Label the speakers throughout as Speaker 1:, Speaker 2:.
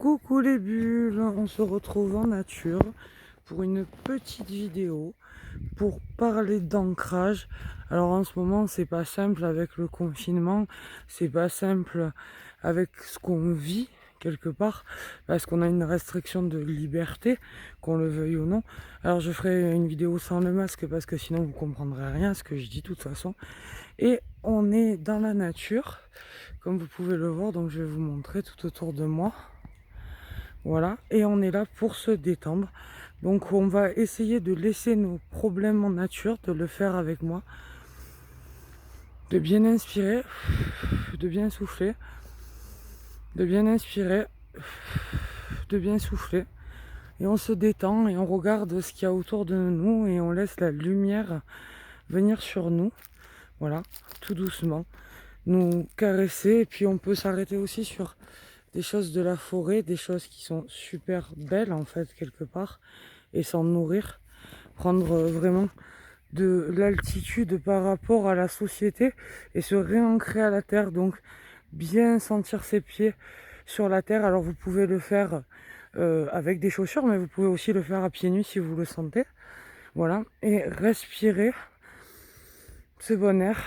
Speaker 1: Coucou les bulles, on se retrouve en nature pour une petite vidéo pour parler d'ancrage. Alors en ce moment c'est pas simple avec le confinement, c'est pas simple avec ce qu'on vit quelque part parce qu'on a une restriction de liberté, qu'on le veuille ou non. Alors je ferai une vidéo sans le masque parce que sinon vous comprendrez rien à ce que je dis de toute façon. Et on est dans la nature comme vous pouvez le voir, donc je vais vous montrer tout autour de moi. Voilà, et on est là pour se détendre. Donc on va essayer de laisser nos problèmes en nature, de le faire avec moi. De bien inspirer, de bien souffler, de bien inspirer, de bien souffler. Et on se détend et on regarde ce qu'il y a autour de nous et on laisse la lumière venir sur nous. Voilà, tout doucement, nous caresser. Et puis on peut s'arrêter aussi sur des choses de la forêt, des choses qui sont super belles en fait quelque part, et s'en nourrir, prendre vraiment de l'altitude par rapport à la société et se réancrer à la terre, donc bien sentir ses pieds sur la terre. Alors vous pouvez le faire avec des chaussures, mais vous pouvez aussi le faire à pieds nus si vous le sentez. Voilà, et respirer ce bon air,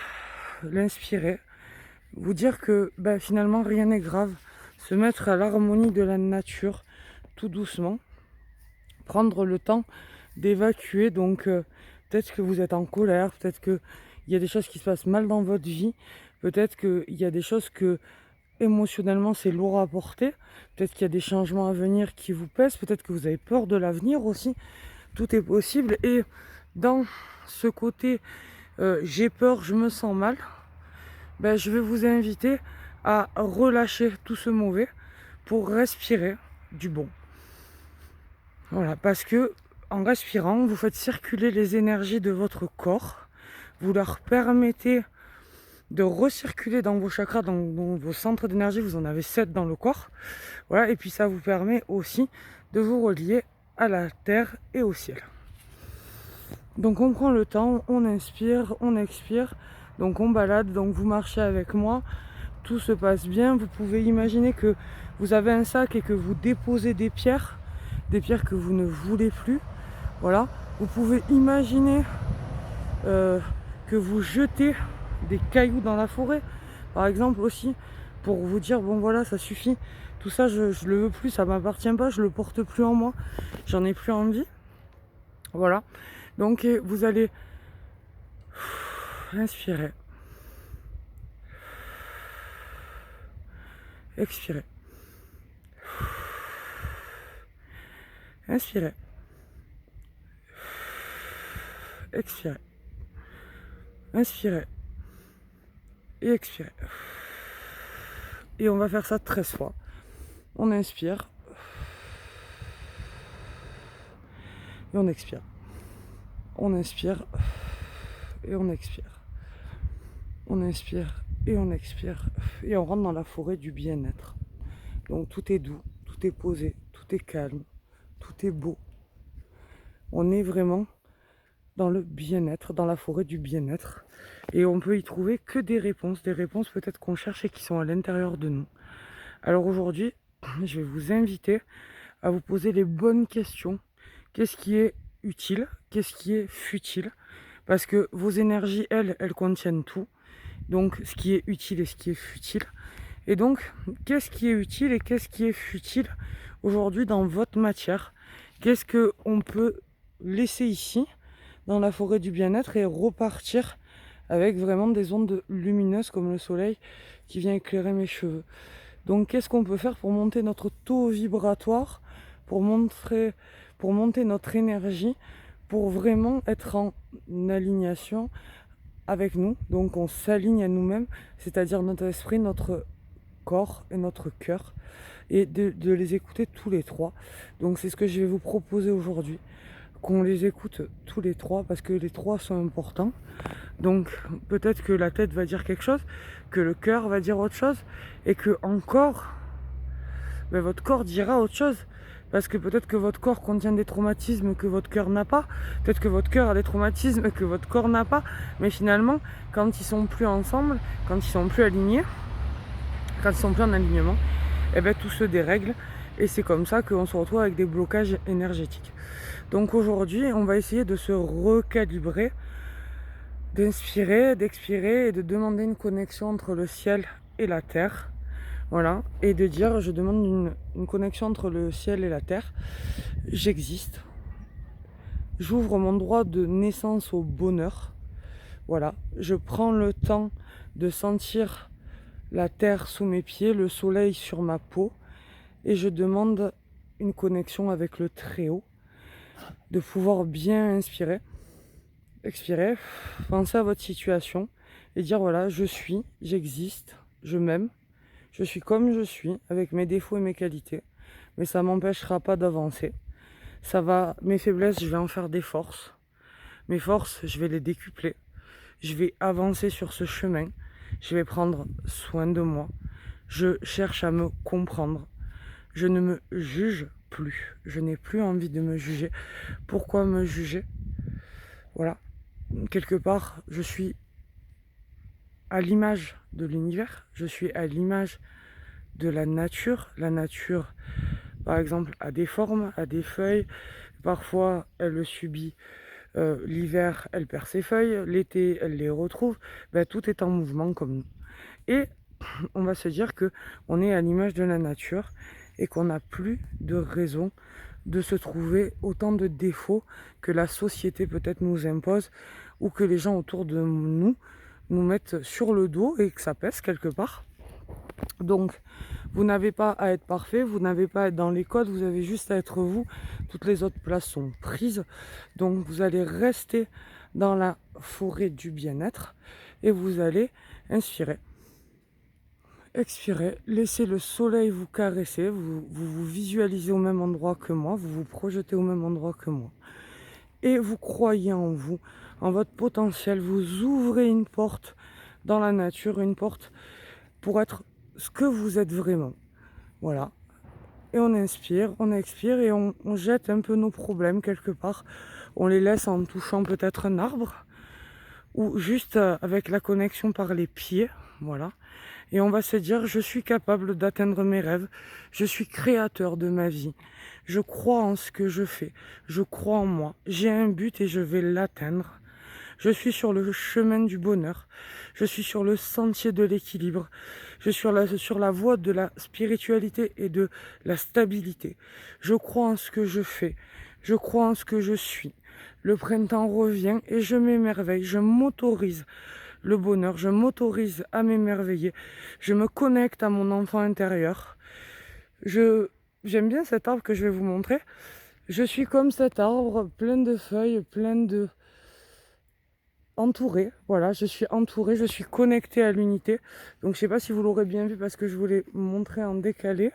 Speaker 1: l'inspirer, vous dire que finalement rien n'est grave. Se mettre à l'harmonie de la nature, tout doucement. Prendre le temps d'évacuer. Donc, peut-être que vous êtes en colère, peut-être qu'il y a des choses qui se passent mal dans votre vie, peut-être qu'il y a des choses que émotionnellement c'est lourd à porter, peut-être qu'il y a des changements à venir qui vous pèsent, peut-être que vous avez peur de l'avenir aussi. Tout est possible. Et dans ce côté j'ai peur, je me sens mal, je vais vous inviter à relâcher tout ce mauvais pour respirer du bon. Voilà, parce que en respirant, vous faites circuler les énergies de votre corps, vous leur permettez de recirculer dans vos chakras, dans vos centres d'énergie. Vous en avez 7 dans le corps. Voilà, et puis ça vous permet aussi de vous relier à la terre et au ciel. Donc on prend le temps, on inspire, on expire, donc on balade, donc vous marchez avec moi. Tout se passe bien. Vous pouvez imaginer que vous avez un sac et que vous déposez des pierres que vous ne voulez plus. Voilà. Vous pouvez imaginer que vous jetez des cailloux dans la forêt, par exemple aussi, pour vous dire bon voilà, ça suffit. Tout ça, je le veux plus, ça m'appartient pas, je le porte plus en moi, j'en ai plus envie. Voilà. Donc vous allez inspirer. Expirez. Inspirez. Expirez. Inspirez. Et expirez. Et on va faire ça 13 fois. On inspire. Et on expire. On inspire. Et on expire. On inspire. Et on expire. Et on rentre dans la forêt du bien-être. Donc tout est doux, tout est posé, tout est calme, tout est beau. On est vraiment dans le bien-être, dans la forêt du bien-être. Et on peut y trouver que des réponses peut-être qu'on cherche et qui sont à l'intérieur de nous. Alors aujourd'hui, je vais vous inviter à vous poser les bonnes questions. Qu'est-ce qui est utile? Qu'est-ce qui est futile? Parce que vos énergies, elles contiennent tout. Donc ce qui est utile et ce qui est futile. Et donc, qu'est-ce qui est utile et qu'est-ce qui est futile aujourd'hui dans votre matière? Qu'est-ce qu'on peut laisser ici, dans la forêt du bien-être, et repartir avec vraiment des ondes lumineuses comme le soleil qui vient éclairer mes cheveux? Donc, qu'est-ce qu'on peut faire pour monter notre taux vibratoire, pour monter notre énergie, pour vraiment être en alignation avec nous? Donc, on s'aligne à nous-mêmes, c'est-à-dire notre esprit, notre corps et notre cœur, et de les écouter tous les trois. Donc c'est ce que je vais vous proposer aujourd'hui, qu'on les écoute tous les trois, parce que les trois sont importants. Donc peut-être que la tête va dire quelque chose, que le cœur va dire autre chose, et que encore votre corps dira autre chose. Parce que peut-être que votre corps contient des traumatismes que votre cœur n'a pas, peut-être que votre cœur a des traumatismes que votre corps n'a pas, mais finalement quand ils sont plus ensemble, quand ils sont plus alignés, quand ils sont plus en alignement, tout se dérègle. Et c'est comme ça qu'on se retrouve avec des blocages énergétiques. Donc aujourd'hui, on va essayer de se recalibrer, d'inspirer, d'expirer et de demander une connexion entre le ciel et la terre. Voilà, et de dire, je demande une connexion entre le ciel et la terre. J'existe. J'ouvre mon droit de naissance au bonheur. Voilà, je prends le temps de sentir la terre sous mes pieds, le soleil sur ma peau, et je demande une connexion avec le Très-Haut, de pouvoir bien inspirer, expirer, penser à votre situation et dire voilà, je suis, j'existe, je m'aime, je suis comme je suis, avec mes défauts et mes qualités, mais ça ne m'empêchera pas d'avancer. Mes faiblesses, je vais en faire des forces. Mes forces, je vais les décupler. Je vais avancer sur ce chemin. Je vais prendre soin de moi. Je cherche à me comprendre. Je ne me juge plus. Je n'ai plus envie de me juger. Pourquoi me juger? Voilà. Quelque part, je suis à l'image de l'univers. Je suis à l'image de la nature. La nature, par exemple, a des formes, a des feuilles. Parfois, elle le subit. L'hiver, elle perd ses feuilles. L'été, elle les retrouve. Tout est en mouvement comme nous. Et on va se dire que on est à l'image de la nature et qu'on n'a plus de raison de se trouver autant de défauts que la société peut-être nous impose ou que les gens autour de nous mettent sur le dos et que ça pèse quelque part. Donc, vous n'avez pas à être parfait, vous n'avez pas à être dans les codes, vous avez juste à être vous. Toutes les autres places sont prises. Donc, vous allez rester dans la forêt du bien-être et vous allez inspirer, expirer, laissez le soleil vous caresser, vous visualisez au même endroit que moi, vous vous projetez au même endroit que moi. Et vous croyez en vous, en votre potentiel, vous ouvrez une porte dans la nature, une porte pour être ce que vous êtes vraiment. Voilà. Et on inspire, on expire et on jette un peu nos problèmes quelque part. On les laisse en touchant peut-être un arbre ou juste avec la connexion par les pieds. Voilà. Et on va se dire, je suis capable d'atteindre mes rêves. Je suis créateur de ma vie. Je crois en ce que je fais. Je crois en moi. J'ai un but et je vais l'atteindre. Je suis sur le chemin du bonheur. Je suis sur le sentier de l'équilibre. Je suis sur la voie de la spiritualité et de la stabilité. Je crois en ce que je fais. Je crois en ce que je suis. Le printemps revient et je m'émerveille. Je m'autorise le bonheur. Je m'autorise à m'émerveiller. Je me connecte à mon enfant intérieur. J'aime bien cet arbre que je vais vous montrer. Je suis comme cet arbre, plein de feuilles, entouré, voilà, je suis entourée, je suis connectée à l'unité. Donc je sais pas si vous l'aurez bien vu parce que je vous l'ai montré en décalé.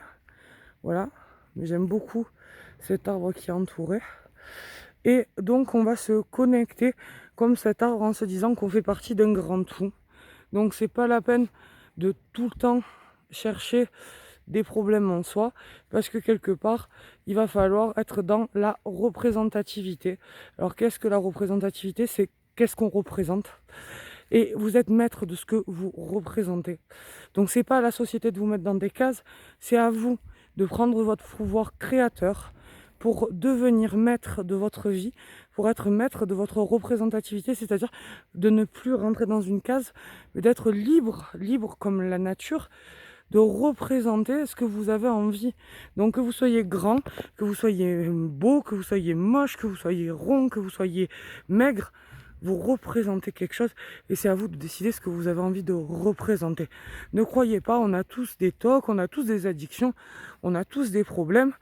Speaker 1: Voilà, mais j'aime beaucoup cet arbre qui est entouré. Et donc on va se connecter comme cet arbre en se disant qu'on fait partie d'un grand tout. Donc c'est pas la peine de tout le temps chercher des problèmes en soi, parce que quelque part, il va falloir être dans la représentativité. Alors qu'est-ce que la représentativité? C'est qu'est-ce qu'on représente. Et vous êtes maître de ce que vous représentez. Donc c'est pas à la société de vous mettre dans des cases, c'est à vous de prendre votre pouvoir créateur pour devenir maître de votre vie, pour être maître de votre représentativité, c'est-à-dire de ne plus rentrer dans une case, mais d'être libre, libre comme la nature, de représenter ce que vous avez envie. Donc que vous soyez grand, que vous soyez beau, que vous soyez moche, que vous soyez rond, que vous soyez maigre, vous représentez quelque chose et c'est à vous de décider ce que vous avez envie de représenter. Ne croyez pas, on a tous des tocs, on a tous des addictions, on a tous des problèmes.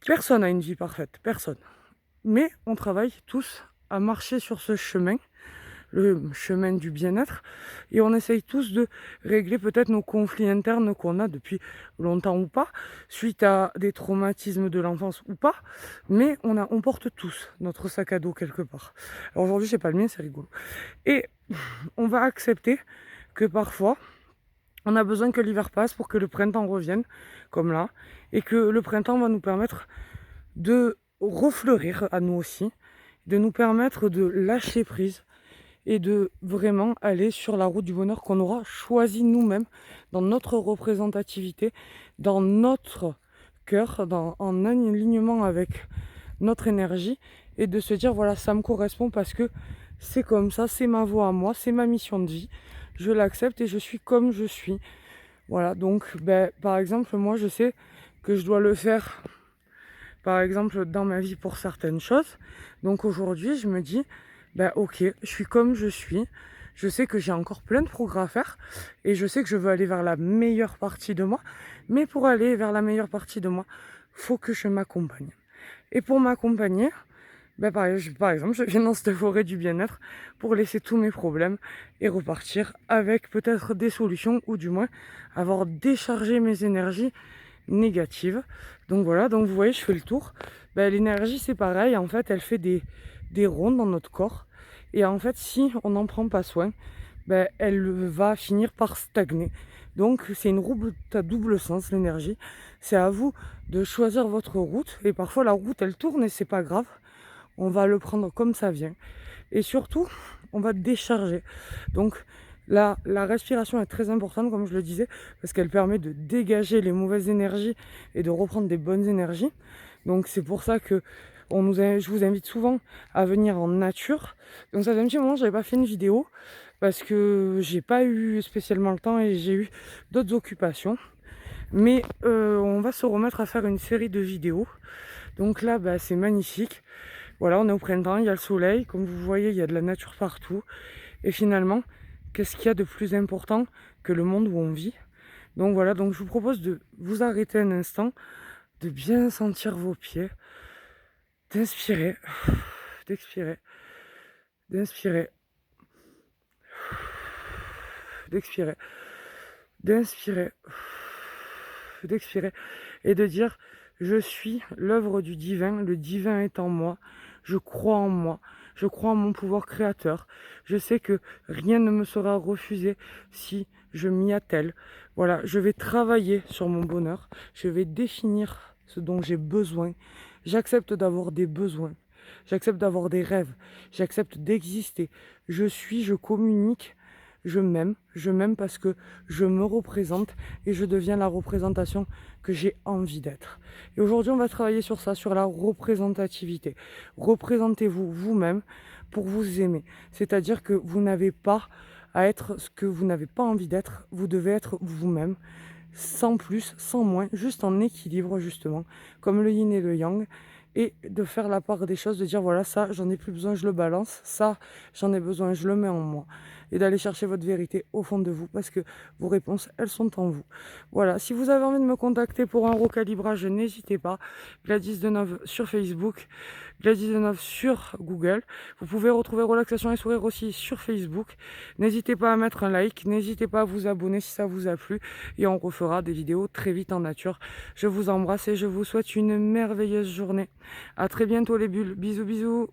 Speaker 1: Personne n'a une vie parfaite, personne. Mais on travaille tous à marcher sur ce chemin, le chemin du bien-être, et on essaye tous de régler peut-être nos conflits internes qu'on a depuis longtemps ou pas, suite à des traumatismes de l'enfance ou pas, mais on porte tous notre sac à dos quelque part. Alors aujourd'hui, j'ai pas le mien, c'est rigolo. Et on va accepter que parfois, on a besoin que l'hiver passe pour que le printemps revienne, comme là, et que le printemps va nous permettre de refleurir à nous aussi, de nous permettre de lâcher prise, et de vraiment aller sur la route du bonheur qu'on aura choisi nous-mêmes, dans notre représentativité, dans notre cœur, en alignement avec notre énergie et de se dire voilà, ça me correspond parce que c'est comme ça, c'est ma voie à moi, c'est ma mission de vie, je l'accepte et je suis comme je suis. Voilà, donc par exemple, moi je sais que je dois le faire, par exemple, dans ma vie pour certaines choses. Donc aujourd'hui, je me dis, ok, je suis comme je suis. Je sais que j'ai encore plein de progrès à faire et je sais que je veux aller vers la meilleure partie de moi. Mais pour aller vers la meilleure partie de moi, faut que je m'accompagne. Et pour m'accompagner, par exemple, je viens dans cette forêt du bien-être pour laisser tous mes problèmes et repartir avec peut-être des solutions ou du moins avoir déchargé mes énergies négatives. Donc voilà, donc vous voyez, je fais le tour. L'énergie, c'est pareil, en fait, elle fait des ronds dans notre corps. Et en fait, si on n'en prend pas soin, elle va finir par stagner. Donc c'est une route à double sens, l'énergie. C'est à vous de choisir votre route. Et parfois, la route, elle tourne et c'est pas grave. On va le prendre comme ça vient. Et surtout, on va décharger. Donc là, la respiration est très importante, comme je le disais, parce qu'elle permet de dégager les mauvaises énergies et de reprendre des bonnes énergies. Donc c'est pour ça que je vous invite souvent à venir en nature. Donc ça fait un petit moment que je n'avais pas fait une vidéo, parce que j'ai pas eu spécialement le temps et j'ai eu d'autres occupations. Mais on va se remettre à faire une série de vidéos. Donc là, c'est magnifique. Voilà, on est au printemps, il y a le soleil, comme vous voyez, il y a de la nature partout. Et finalement, qu'est-ce qu'il y a de plus important que le monde où on vit? Donc voilà, donc je vous propose de vous arrêter un instant, de bien sentir vos pieds, d'inspirer, d'expirer, d'inspirer, d'expirer, d'inspirer, d'expirer, et de dire je suis l'œuvre du divin, le divin est en moi, je crois en moi, je crois en mon pouvoir créateur, je sais que rien ne me sera refusé si je m'y attelle. Voilà, je vais travailler sur mon bonheur, je vais définir ce dont j'ai besoin, j'accepte d'avoir des besoins, j'accepte d'avoir des rêves, j'accepte d'exister, je suis, je communique, je m'aime parce que je me représente et je deviens la représentation que j'ai envie d'être. Et aujourd'hui, on va travailler sur ça, sur la représentativité. Représentez-vous vous-même pour vous aimer. C'est-à-dire que vous n'avez pas à être ce que vous n'avez pas envie d'être. Vous devez être vous-même, sans plus, sans moins, juste en équilibre justement, comme le yin et le yang. Et de faire la part des choses, de dire voilà, ça, j'en ai plus besoin, je le balance, ça, j'en ai besoin, je le mets en moi. Et d'aller chercher votre vérité au fond de vous, parce que vos réponses, elles sont en vous. Voilà, si vous avez envie de me contacter pour un recalibrage, n'hésitez pas. Gladys Deneuve sur Facebook, Gladys Deneuve sur Google. Vous pouvez retrouver Relaxation et Sourire aussi sur Facebook. N'hésitez pas à mettre un like, n'hésitez pas à vous abonner si ça vous a plu. Et on refera des vidéos très vite en nature. Je vous embrasse et je vous souhaite une merveilleuse journée. À très bientôt les bulles. Bisous bisous.